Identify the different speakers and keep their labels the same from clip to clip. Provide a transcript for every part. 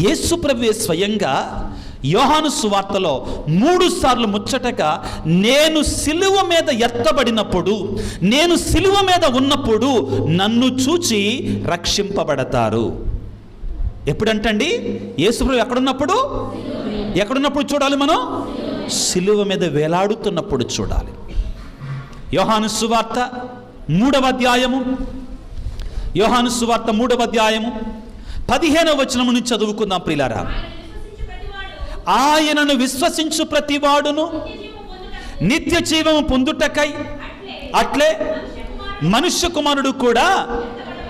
Speaker 1: యేసు ప్రభువే స్వయంగా యోహాను సువార్తలో 3 సార్లు ముచ్చటగా నేను సిలువ మీద ఎత్తబడినప్పుడు, నేను సిలువ మీద ఉన్నప్పుడు నన్ను చూచి రక్షింపబడతారు. ఎప్పుడంటండి? యేసు ప్రభు ఎక్కడున్నప్పుడు చూడాలి మనం? సిలువ మీద వేలాడుతున్నప్పుడు చూడాలి. యోహాను సువార్త 3వ అధ్యాయము 15వ వచనము నుంచి చదువుకుందాం ప్రియులారా. ఆయనను విశ్వసించు ప్రతివాడును నిత్య జీవము పొందుటకై అట్లే మనుష్య కుమారుడు కూడా.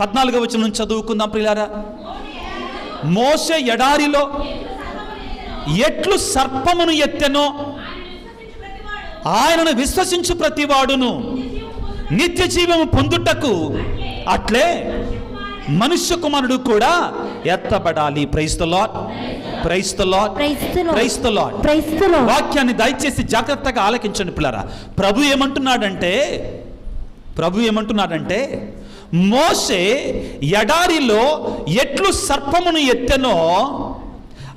Speaker 1: 14వ వచనం నుంచి చదువుకుందాం ప్రియులారా. మోషే ఎడారిలో ఎట్లు సర్పమును ఎత్తెనో ఆయనను విశ్వసించు ప్రతివాడును నిత్య జీవము పొందుటకు అట్లే మనుష్య కుమారుడు కూడా ఎత్తబడాలి. Praise the lord, praise the lord, praise the lord. వాక్యాన్ని దయచేసి జాగ్రత్తగా ఆలకించండి పిల్లరా. ప్రభు ఏమంటున్నాడంటే మోషే ఎడారిలో ఎట్లు సర్పమును ఎత్తెనో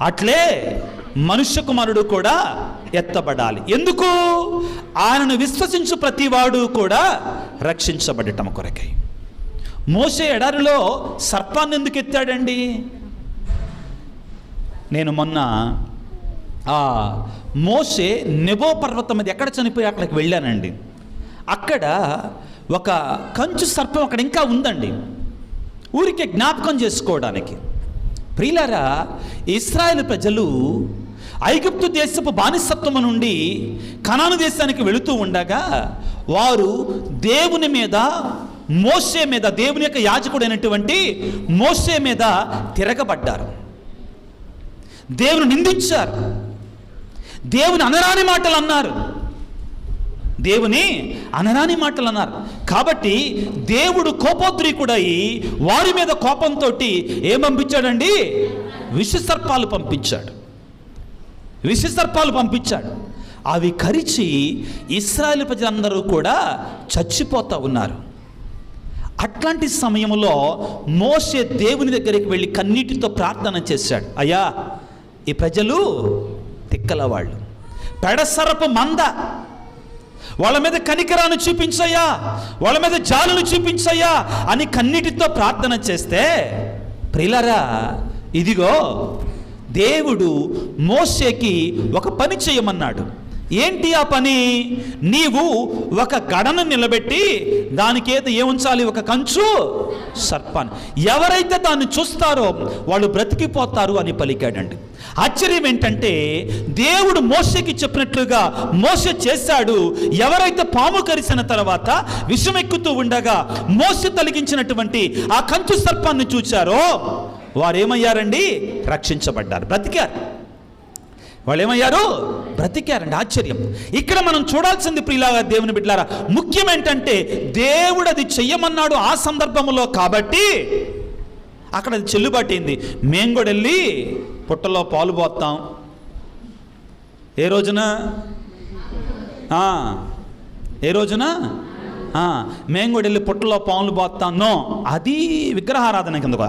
Speaker 1: అట్లే మనుష్య కుమారుడు కూడా ఎత్తబడాలి. ఎందుకు? ఆయనను విశ్వసించు ప్రతివాడు కూడా రక్షించబడటం కొరకై. మోషే ఎడారిలో సర్పాన్ని ఎందుకు ఎత్తాడండి? నేను మొన్న మోషే నెబో పర్వతం మీద ఎక్కడ చనిపోయి అక్కడికి వెళ్ళానండి. అక్కడ ఒక కంచు సర్పం అక్కడ ఇంకా ఉందండి, ఊరికే జ్ఞాపకం చేసుకోవడానికి. ప్రియులారా, ఇశ్రాయేలు ప్రజలు ఐగుప్తు దేశపు బానిసత్వము నుండి కనాను దేశానికి వెళుతూ ఉండగా వారు దేవుని మీద, మోషే మీద, దేవుని యొక్క యాజకుడైనటువంటి మోషే మీద తిరగబడ్డారు. దేవుని నిందించారు, దేవుని అనరాని మాటలు అన్నారు. కాబట్టి దేవుడు కోపోద్రికుడై వారి మీద కోపంతో ఏం పంపించాడండి? విషసర్పాలు పంపించాడు. అవి కరిచి ఇశ్రాయేలు ప్రజలందరూ కూడా చచ్చిపోతూ ఉన్నారు. అట్లాంటి సమయంలో మోషే దేవుని దగ్గరికి వెళ్ళి కన్నీటితో ప్రార్థన చేశాడు. అయ్యా, ఈ ప్రజలు తిక్కలవాళ్ళు, పెడసరపు మంద, వాళ్ళ మీద కనికరాన్ని చూపించయ్యా, వాళ్ళ మీద జాలును చూపించయ్యా అని కన్నీటితో ప్రార్థన చేస్తే, ప్రియులారా, ఇదిగో దేవుడు మోషేకి ఒక పని చేయమన్నాడు. ఏంటి ఆ పని? నీవు ఒక గడను నిలబెట్టి దానికేదో ఏముంచాలి? ఒక కంచు సర్పాన్ని. ఎవరైతే దాన్ని చూస్తారో వాళ్ళు బ్రతికిపోతారు అని పలికాడండి. ఆశ్చర్యం ఏంటంటే దేవుడు మోషేకి చెప్పినట్లుగా మోషే చేశాడు. ఎవరైతే పాము కరిసిన తర్వాత విషం ఎక్కుతూ ఉండగా మోషే తొలగించినటువంటి ఆ కంచు సర్పాన్ని చూచారో వారేమయ్యారండి? రక్షించబడ్డారు, బ్రతికారు. బ్రతికారండి. ఆశ్చర్యం. ఇక్కడ మనం చూడాల్సింది ప్రియులారా, దేవుని బిడ్డలారా, ముఖ్యం ఏంటంటే దేవుడు అది చెయ్యమన్నాడు ఆ సందర్భంలో, కాబట్టి అక్కడ అది చెల్లుబాటైంది. మేము కూడా వెళ్ళి పుట్టలో పాలు పోస్తాం. ఏ రోజున మేము కూడా వెళ్ళి పుట్టలో పాలు పోస్తాం. నో, అది విగ్రహారాధన కిందకు,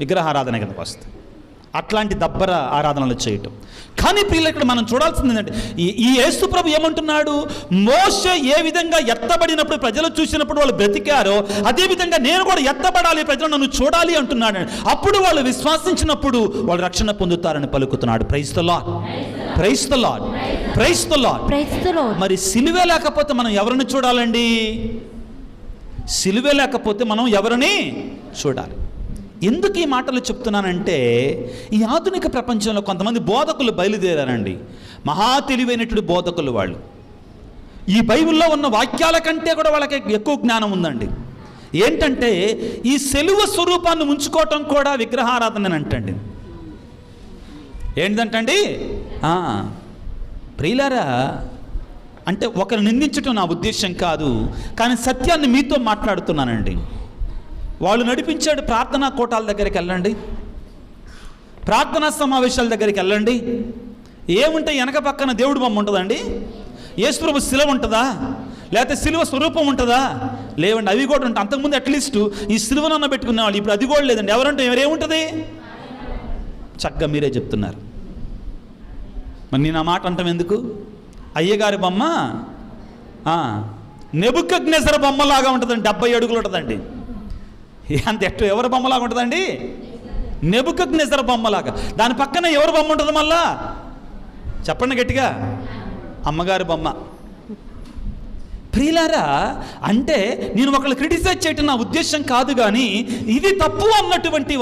Speaker 1: విగ్రహారాధన కిందకు వస్తుంది. అట్లాంటి దబ్బర ఆరాధనలు చేయటం. కానీ ప్రియులు, ఇక్కడ మనం చూడాల్సింది ఏంటంటే ఈ యేసు ప్రభు ఏమంటున్నాడు? మోషే ఏ విధంగా ఎత్తబడినప్పుడు ప్రజలు చూసినప్పుడు వాళ్ళు బ్రతికారో, అదేవిధంగా నేను కూడా ఎత్తబడాలి, ప్రజలు నన్ను చూడాలి అంటున్నాడు. అప్పుడు వాళ్ళు విశ్వాసించినప్పుడు వాళ్ళు రక్షణ పొందుతారని పలుకుతున్నాడు. Praise the lord, praise the lord, praise the lord, praise the lord. మరి సిలువే లేకపోతే మనం ఎవరిని చూడాలండి? సిలువే లేకపోతే మనం ఎవరిని చూడాలి? ఎందుకు ఈ మాటలు చెప్తున్నానంటే, ఈ ఆధునిక ప్రపంచంలో కొంతమంది బోధకులు బయలుదేరారండి. మహా తెలివైనటువంటి బోధకులు వాళ్ళు. ఈ బైబిల్లో ఉన్న వాక్యాల కంటే కూడా వాళ్ళకి ఎక్కువ జ్ఞానం ఉందండి. ఏంటంటే ఈ సెలువ స్వరూపాన్ని ఉంచుకోవటం కూడా విగ్రహారాధన అంటండి. ఏంటంటండి? ప్రియులారా, అంటే ఒకరు నిందించటం నా ఉద్దేశం కాదు, కానీ సత్యాన్ని మీతో మాట్లాడుతున్నానండి. వాళ్ళు నడిపించాడు ప్రార్థనా కోటాల దగ్గరికి వెళ్ళండి, ప్రార్థనా సమావేశాల దగ్గరికి వెళ్ళండి. ఏముంటే వెనక పక్కన దేవుడు బొమ్మ ఉంటుందండి? యేసుప్రభు శిలువ ఉంటుందా? లేకపోతే శిలువ స్వరూపం ఉంటుందా? లేవండి, అవి కూడా ఉంటాయి. అంతకుముందు అట్లీస్ట్ ఈ శిలువనన్న పెట్టుకునేవాళ్ళు, ఇప్పుడు అది కూడా లేదండి. ఎవరంటే ఎవరేముంటుంది? చక్కగా మీరే చెప్తున్నారు. మరి నేను ఆ మాట అంటాం ఎందుకు? అయ్యగారి బొమ్మ నెబుకద్నెజర్ బొమ్మలాగా ఉంటుందండి, 70 అడుగులు ఉంటుందండి. అంత ఎట్టు ఎవరి బొమ్మలాగా ఉంటుందండి? నెబుకద్నెజర్ బొమ్మలాగా. దాని పక్కన ఎవరి బొమ్మ ఉంటుంది మళ్ళా? చెప్పండి గట్టిగా. అమ్మగారి బొమ్మ. ప్రియులారా, అంటే నేను ఒకళ్ళు క్రిటిసైజ్ చేయటం నా ఉద్దేశం కాదు, కానీ ఇది తప్పు అన్నటువంటి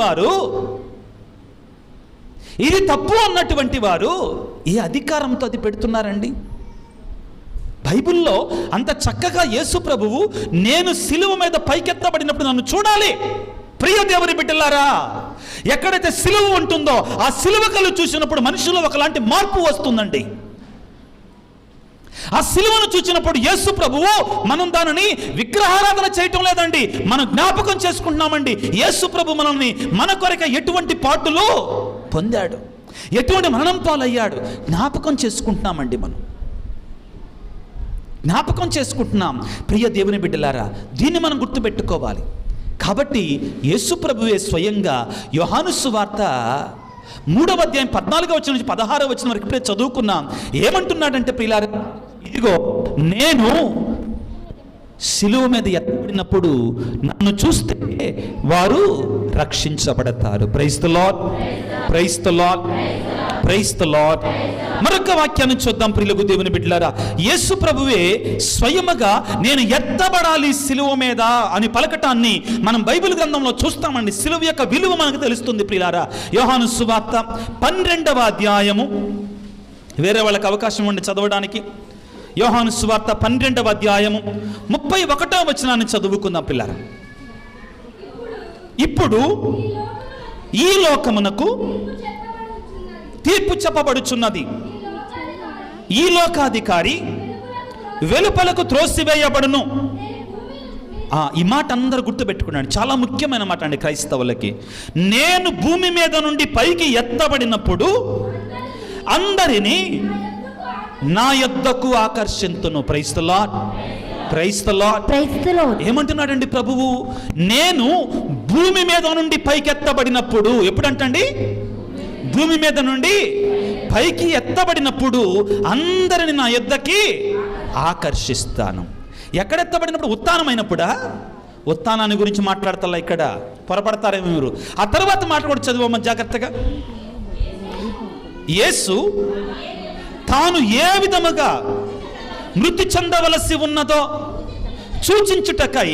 Speaker 1: వారు ఏ అధికారంతో అది పెడుతున్నారండి? బైబిల్లో అంత చక్కగా యేసు ప్రభువు నేను సిలువ మీద పైకెత్తబడినప్పుడు నన్ను చూడాలి. ప్రియ దేవుని బిడ్డలారా, ఎక్కడైతే సిలువ ఉంటుందో ఆ సిలువ కళ్ళు చూసినప్పుడు మనిషిలో ఒకలాంటి మార్పు వస్తుందండి. ఆ సిలువను చూసినప్పుడు యేసు ప్రభువు మనం దానిని విగ్రహారాధన చేయటం లేదండి, మనం జ్ఞాపకం చేసుకుంటున్నామండి. యేసు ప్రభు మనల్ని మన కొరక ఎటువంటి పాటులు పొందాడు, ఎటువంటి మరణం పాలయ్యాడు జ్ఞాపకం చేసుకుంటున్నామండి. మనం జ్ఞాపకం చేసుకుంటున్నాం. ప్రియ దేవుని బిడ్డలారా, దీన్ని మనం గుర్తుపెట్టుకోవాలి. కాబట్టి యేసు ప్రభువే స్వయంగా యోహాను సువార్త 3వ అధ్యాయం 14వ వచనం నుంచి 16వ వచనం వరకు ఇప్పుడే చదువుకున్నాం. ఏమంటున్నాడంటే, ప్రియులారా, ఇదిగో నేను సిలువ మీద ఎత్తబడినప్పుడు నన్ను చూస్తే వారు రక్షించబడతారు. Praise the lord, praise the lord, praise the lord. మరొక వాక్యాన్ని చూద్దాం ప్రియులకు దేవుని బిడ్డలారా. యేసు ప్రభువే స్వయముగా నేను ఎత్తబడాలి సిలువ మీద అని పలకటాన్ని మనం బైబిల్ గ్రంథంలో చూస్తామండి. సిలువ యొక్క విలువ మనకు తెలుస్తుంది ప్రియులారా. యోహాను సువార్త 12వ అధ్యాయము, వేరే వాళ్ళకి అవకాశం ఉండి చదవడానికి. యోహాను సువార్త 12వ అధ్యాయము 31వ వచనాన్ని చదువుకుందాం పిల్లరా. ఇప్పుడు ఈ లోకమునకు తీర్పు చెప్పబడుచున్నది. ఈ లోకాధికారి వెలుపలకు త్రోసివేయబడును. ఈ మాట అందరూ గుర్తుపెట్టుకున్నాడు. చాలా ముఖ్యమైన మాట అండి క్రైస్తవులకి. నేను భూమి మీద నుండి పైకి ఎత్తబడినప్పుడు అందరినీ నా యొద్దకు ఆకర్షింతును. Praise the lord, praise the lord, praise the lord. ఏమంటున్నాడండి ప్రభువు? నేను భూమి మీద నుండి పైకి ఎత్తబడినప్పుడు, ఎప్పుడంటండి? భూమి మీద నుండి పైకి ఎత్తబడినప్పుడు అందరిని నా యొద్దకి ఆకర్షిస్తాను. ఎక్కడ ఎత్తబడినప్పుడు? ఉత్థానమైనప్పుడా? ఉత్థానాన్ని గురించి మాట్లాడతా ఇక్కడ, పొరపడతారేమో మీరు. ఆ తర్వాత మాట కూడా చదువు జాగ్రత్తగా. యేసు తాను ఏ విధముగా మృతి చెందవలసి ఉన్నదో సూచించుటకై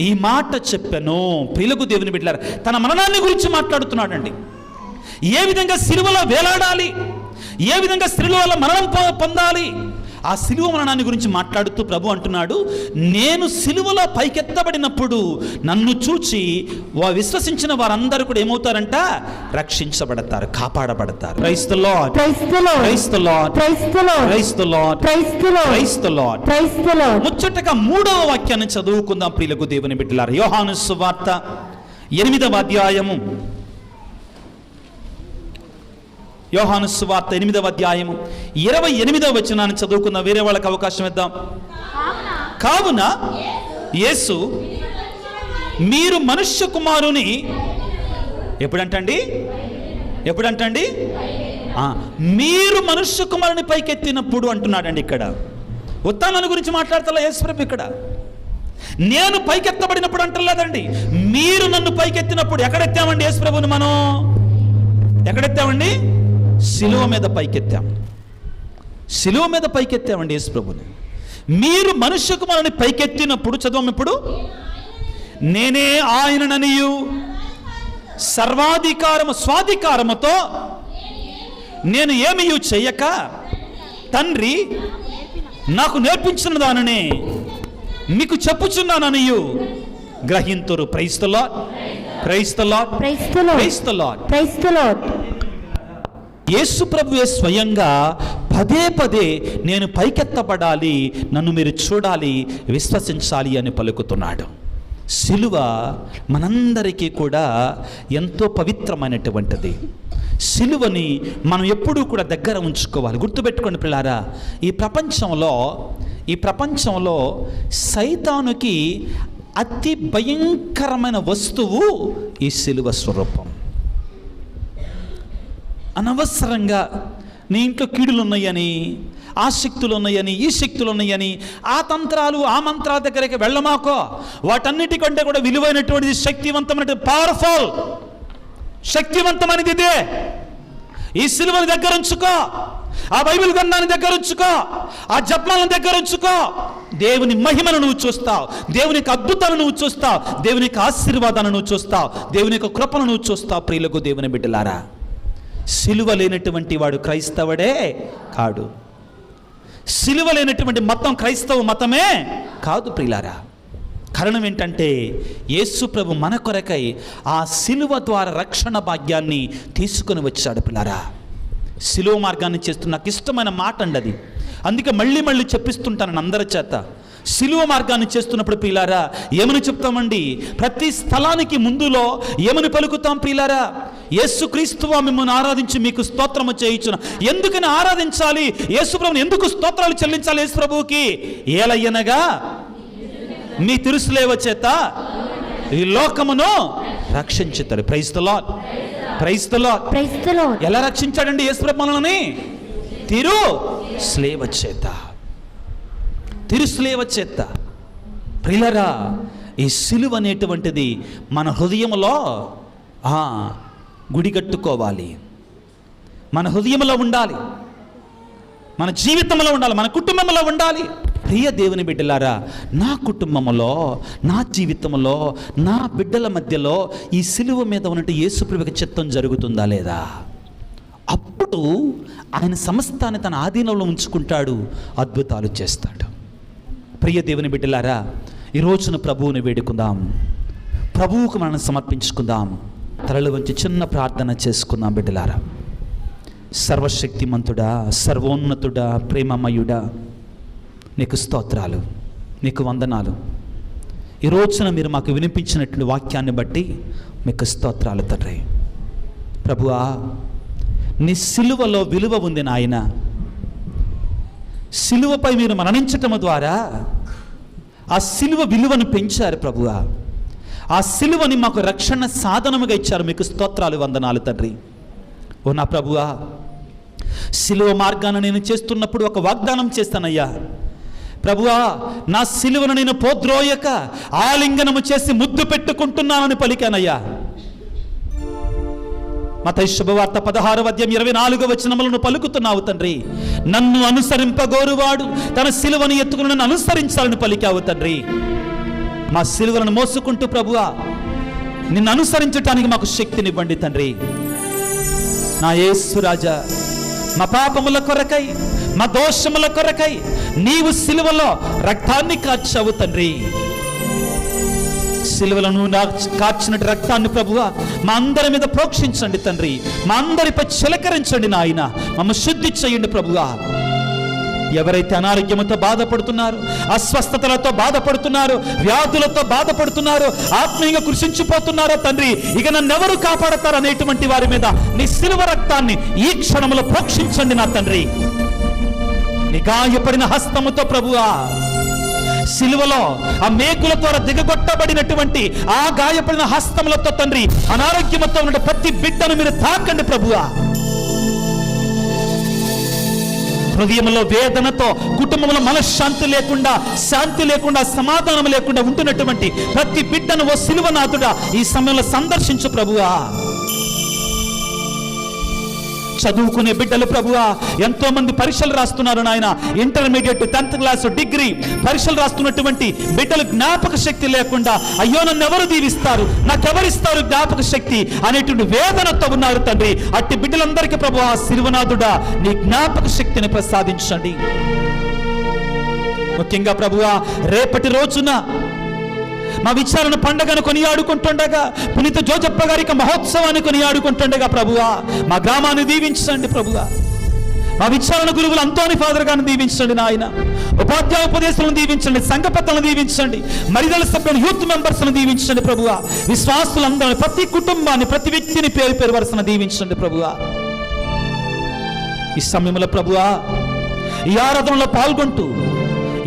Speaker 1: ఈ మాట చెప్పాను. ప్రియులకు దేవుని బిడ్డలారా, తన మరణాన్ని గురించి మాట్లాడుతున్నాడండి. ఏ విధంగా సిలువలో వేలాడాలి, ఏ విధంగా సిలువలో మరణం పొందాలి, ఆ సిలువ మరణాన్ని గురించి మాట్లాడుతూ ప్రభు అంటున్నాడు, నేను సిలువలో పైకెత్తబడినప్పుడు నన్ను చూచి విశ్వసించిన వారందరూ కూడా ఏమవుతారంట? రక్షించబడతారు, కాపాడబడతారు. Praise the lord, praise the lord, praise the lord, praise the lord, praise the lord, praise the lord, praise the lord, praise the lord. ముచ్చటగా 3వ వాక్యాన్ని చదువుకుందాం ప్రియులకు దేవుని బిడ్డలారా. యోహాను సువార్త 8వ అధ్యాయము, యోహాను సువార్త 8వ అధ్యాయము 28వ వచనాన్ని చదువుకుందాం. వేరే వాళ్ళకి అవకాశం ఇద్దాం. కావున యేసు మీరు మనుష్య కుమారుని ఎప్పుడంటండి? మీరు మనుష్య కుమారుని పైకెత్తినప్పుడు అంటున్నాడండి. ఇక్కడ ఉత్థానాన్ని గురించి మాట్లాడతా యేసు ప్రభు. ఇక్కడ నేను పైకెత్తబడినప్పుడు అంటలేదండి, మీరు నన్ను పైకెత్తినప్పుడు. ఎక్కడెత్తామండి యేసు ప్రభుని? మనం ఎక్కడెత్తామండి? సిలువ మీద పైకెత్తాం. సిలువ మీద పైకెత్తామండి యేసు ప్రభుని. మీరు మనుష్య కుమారుని పైకెత్తినప్పుడు చదవం. ఇప్పుడు నేనే ఆయనననియు స్వాధికారముతో నేను ఏమీ చెయ్యక తండ్రి నాకు నేర్పించిన దానినే మీకు చెప్పుచున్నాననియు గ్రహింతురు. Praise the lord, praise the lord, praise the lord, praise the lord, praise the lord. యేసు ప్రభువే స్వయంగా పదే పదే నేను పైకెత్తబడాలి, నన్ను మీరు చూడాలి, విశ్వసించాలి అని పలుకుతున్నాడు. సిలువ మనందరికీ కూడా ఎంతో పవిత్రమైనటువంటిది. సిలువని మనం ఎప్పుడూ కూడా దగ్గర ఉంచుకోవాలి. గుర్తుపెట్టుకోండి పిల్లారా, ఈ ప్రపంచంలో సైతానుకి అతి భయంకరమైన వస్తువు ఈ సిలువ స్వరూపం. అనవసరంగా నీ ఇంట్లో కీడులు ఉన్నాయని, ఆ శక్తులు ఉన్నాయని, ఈ శక్తులు ఉన్నాయని, ఆ తంత్రాలు ఆ మంత్రాల దగ్గరికి వెళ్ళమాకో. వాటన్నిటికంటే కూడా విలువైనటువంటిది, శక్తివంతమైన, పవర్ఫుల్, శక్తివంతమైనది ఇదే. ఈ సిలువని దగ్గర ఉంచుకో, ఆ బైబిల్ గ్రంథాన్ని దగ్గర ఉంచుకో, ఆ జపమాలను దగ్గర ఉంచుకో. దేవుని మహిమను నువ్వు చూస్తావు, దేవుని యొక్క అద్భుతాలను నువ్వు చూస్తావు, దేవుని యొక్క ఆశీర్వాదాలను నువ్వు చూస్తావు, దేవుని యొక్క కృపను నువ్వు చూస్తావు. ప్రియులకు దేవుని బిడ్డలారా, సిలువ లేనటువంటి వాడు క్రైస్తవుడే కాడు. సిలువ లేనటువంటి మతం క్రైస్తవ మతమే కాదు ప్రియులారా. కారణం ఏంటంటే యేసు ప్రభు మన కొరకై ఆ సిలువ ద్వారా రక్షణ భాగ్యాన్ని తీసుకొని వచ్చాడు ప్రియులారా. సిలువ మార్గాన్ని చేస్తూ నాకు ఇష్టమైన మాట అండి అది. అందుకే మళ్ళీ మళ్ళీ చెప్పిస్తుంటాను అందరి చేత. సిలువ మార్గాన్ని చేస్తున్నప్పుడు ప్రియులారా ఏమని చెప్తామండి? ప్రతి స్థలానికి ముందులో ఏమని పలుకుతాం ప్రియులారా? యేసుక్రీస్తు మిమ్మల్ని ఆరాధించి మీకు స్తోత్రము చేయించును. ఎందుకని ఆరాధించాలి? యేసు ప్రభువుని ఎందుకు స్తోత్రాలు చెల్లించాలి? యేసు ప్రభువుకి ఏలయ్యనగా మీ తిరుసులేవ చేత ఈ లోకమును రక్షించుతాడు. Praise the lord, praise the lord, praise the lord. ఎలా రక్షించాడండి యేసు ప్రభు మనల్ని? తిరుస్లేవ చేత, తిరుస్లేవ చేత. ప్రియులారా, ఈ సిలువ అనేటువంటిది మన హృదయంలో గుడి కట్టుకోవాలి, మన హృదయంలో ఉండాలి, మన జీవితంలో ఉండాలి, మన కుటుంబంలో ఉండాలి. ప్రియ దేవుని బిడ్డలారా, నా కుటుంబంలో, నా జీవితంలో, నా బిడ్డల మధ్యలో ఈ సిలువ మీద ఉన్నట్టు యేసుప్రభువుకి చిత్తం జరుగుతుందా లేదా? అప్పుడు ఆయన సమస్తాన్ని తన ఆధీనంలో ఉంచుకుంటాడు, అద్భుతాలు చేస్తాడు. ప్రియ దేవుని బిడ్డలారా, ఈ రోజున ప్రభువుని వేడుకుందాం, ప్రభువుకు మనం సమర్పించుకుందాం. తలలు వంచి చిన్న ప్రార్థన చేసుకుందాం బిడ్డలారా. సర్వశక్తిమంతుడా, సర్వోన్నతుడా, ప్రేమమయుడా, నీకు స్తోత్రాలు, నీకు వందనాలు. ఈ రోజున మీరు మాకు వినిపించినట్లు వాక్యాన్ని బట్టి మీకు స్తోత్రాలు తండ్రి. ప్రభువా, నీ సిలువలో విలువ ఉంది నాయన. సిలువపై మీరు మరణించటం ద్వారా ఆ సిలువ విలువను పెంచారు ప్రభువా. ఆ సిలువని మాకు రక్షణ సాధనముగా ఇచ్చారు. మీకు స్తోత్రాలు, వందనాలు తండ్రి. ఓ నా ప్రభువా, సిలువ మార్గాన నేను చేస్తున్నప్పుడు ఒక వాగ్దానం చేస్తానయ్యా. ప్రభువా, నా సిలువను నేను పోద్రోయక ఆలింగనము చేసి ముద్దు పెట్టుకుంటున్నానని పలికానయ్యా. మత్తయి శుభవార్త 16:24 పలుకుతున్నావు తండ్రి. నన్ను అనుసరింపగోరువాడు తన సిలువను ఎత్తుకుని నన్ను అనుసరించాలని పలికావు తండ్రి. మా సిలువలను మోసుకుంటూ ప్రభువా నిన్ను అనుసరించటానికి మాకు శక్తినివ్వండి తండ్రి. నా యేసు రాజా, మా పాపముల కొరకై, మా దోషముల కొరకై నీవు సిలువలో రక్తాన్ని కార్చావు తండ్రి. సిలువలను కార్చినట్టు రక్తాన్ని ప్రభువా మా అందరి మీద ప్రోక్షించండి తండ్రి. మా అందరిపై చిలకరించండి నాయన. మమ్మ శుద్ధి చేయండి ప్రభువా. ఎవరైతే అనారోగ్యంతో బాధపడుతున్నారు, అస్వస్థతలతో బాధపడుతున్నారు, వ్యాధులతో బాధపడుతున్నారు, ఆత్మీయంగా కృషించిపోతున్నారో తండ్రి, ఇక నన్నెవరు కాపాడతారు అనేటువంటి వారి మీద నీ సిలువ రక్తాన్ని ఈ క్షణంలో ప్రోక్షించండి నా తండ్రి. నీ గాయపడిన హస్తముతో ప్రభువా సిలువలో ఆ మేకుల ద్వారా దిగగొట్టబడినటువంటి ఆ గాయపడిన హస్తములతో తండ్రి అనారోగ్యంతో ఉన్న ప్రతి బిడ్డను మీరు తాకండి ప్రభువా. హృదయంలో వేదనతో, కుటుంబంలో మనశ్శాంతి లేకుండా, శాంతి లేకుండా, సమాధానం లేకుండా ఉంటున్నటువంటి ప్రతి బిడ్డను ఓ సిలువనాథుడా ఈ సమయంలో సందర్శించు ప్రభువా. చదువుకునే బిడ్డలు ప్రభువా ఎంతో మంది పరీక్షలు రాస్తున్నారు నాయన. ఇంటర్మీడియట్, 10th క్లాస్, డిగ్రీ పరీక్షలు రాస్తున్నటువంటి బిడ్డలు జ్ఞాపక శక్తి లేకుండా అయ్యో నన్ను ఎవరు దీవిస్తారు, నాకెవరిస్తారు జ్ఞాపక శక్తి అనేటువంటి వేదనతో ఉన్నారు తండ్రి. అట్టి బిడ్డలందరికీ ప్రభువా సిలువనాథుడా నీ జ్ఞాపక శక్తిని ప్రసాదించండి. ముఖ్యంగా ప్రభువా రేపటి రోజున మా విచారణ పండగను కొనియాడుకుంటుండగా, పునీత జోజప్ప గారికి మహోత్సవాన్ని కొనియాడుకుంటుండగా ప్రభువా మా గ్రామాన్ని దీవించండి ప్రభువా. మా విచారణ గురువులు అంతోని ఫాదర్ గారిని దీవించండి నాయన. ఉపాధ్యాయ ఉపదేశాలను దీవించండి, సంఘ పెద్దలను దీవించండి, మరిదల సభ్యులు, యూత్ మెంబర్స్ను దీవించండి ప్రభువా. విశ్వాసులందరూ, ప్రతి కుటుంబాన్ని, ప్రతి వ్యక్తిని పేరు పేరు వరుసను దీవించండి ప్రభువా. ఈ సమయంలో ప్రభువా ఈ ఆరాధనలో పాల్గొంటూ,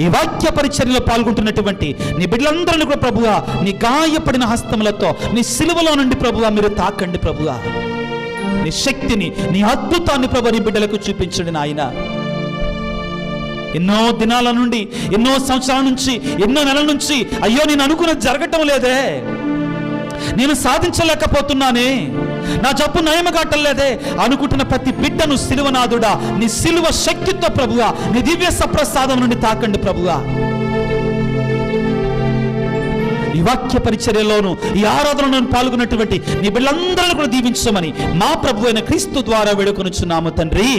Speaker 1: ఈ వాక్య పరిచర్యలో పాల్గొంటున్నటువంటి నీ బిడ్డలందరినీ కూడా ప్రభువా నీ గాయపడిన హస్తములతో నీ సిలువలో నుండి ప్రభువా మీరు తాకండి ప్రభువా. నీ శక్తిని, నీ అద్భుతాన్ని ప్రభు నీ బిడ్డలకు చూపించండి నాయన. ఎన్నో దినాల నుండి, ఎన్నో సంవత్సరాల నుంచి, ఎన్నో నెలల నుంచి అయ్యో నేను అనుకున్నది జరగటం లేదే, నేను సాధించలేకపోతున్నానే, నా జబ్బు నయమగట్టలేదే అనుకుంటున్న ప్రతి బిడ్డను సిలువనాథుడా నీ సిలువ శక్తితో ప్రభువా, నీ దివ్య సప్రసాదం నుండి తాకండి ప్రభువా. ఈ వాక్య పరిచర్యలోను, ఈ ఆరాధనలో పాల్గొన్నటువంటి నీ బిడ్డలందరినీ కూడా దీవించమని మా ప్రభు అయిన క్రీస్తు ద్వారా వేడుకొనుచున్నాము తండ్రి.